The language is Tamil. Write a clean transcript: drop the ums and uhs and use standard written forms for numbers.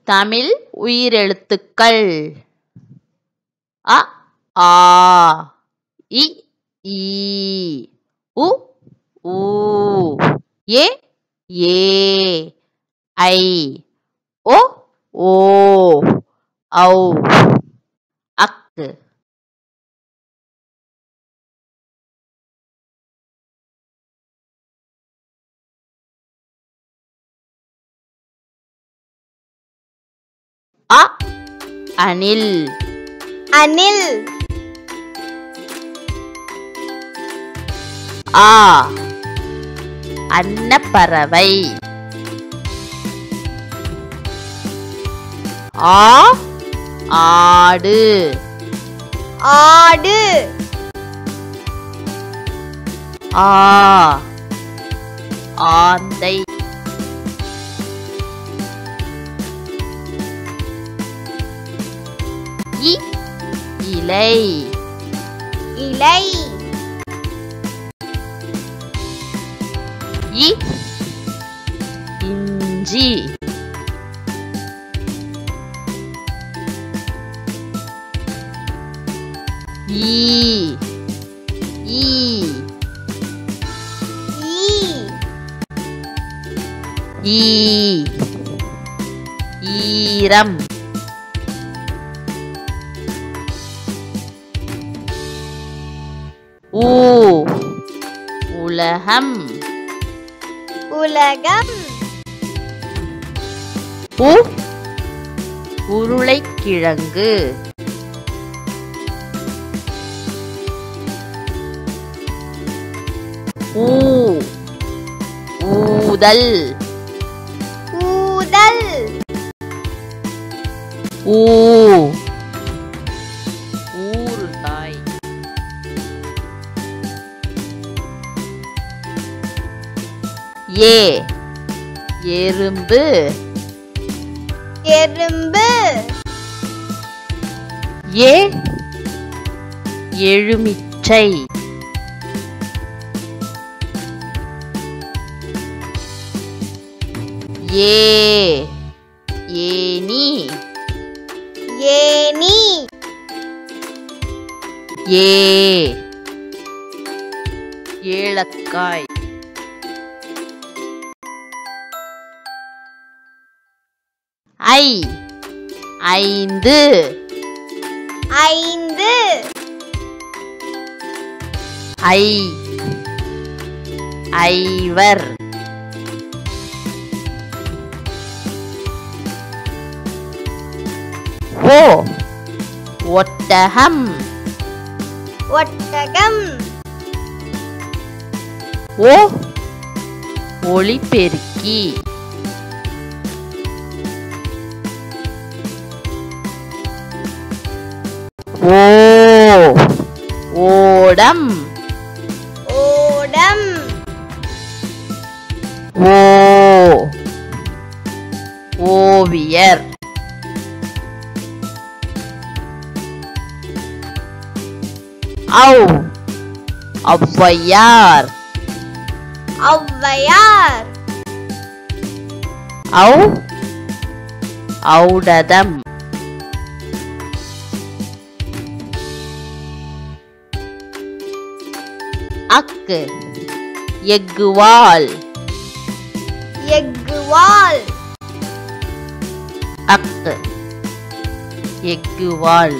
தமிழ் உயிரெழுத்துக்கள் அ ஆ இ ஈ உ ஊ ஏ ஏ ஐ ஓ ஓ ஔ அக்கு அ அணில் அணில் ஆ அன்னப்பறவை ஆ ஆடு ஆடு ஆ ஆந்தை இ இலை இலை இ இஞ்சி ஈ ஈ ஈ ஈ ஈரம் ஊ உலகம் உலகம் உ உருளைக்கிழங்கு ஊ ஊதல் ஊதல் ஊ ஊறுகாய் ஏ எறும்பு எறும்பு ஏ எலுமிச்சை ஏ ஏனி ஏனி ஏ ஏலக்காய் ஐ ஐந்து ஐந்து ஐ ஐவர் ஓ ஒட்டகம் ஒட்டகம் ஓ ஒலிபெருக்கி ஓ ஓடம் ஓடம் ஓ ஓவியர் ஔ ஔவையார் ஔவையார் ஔ ஔடதம் அக்கு எக்குவால் எக்குவால் அக்கு எக்குவால்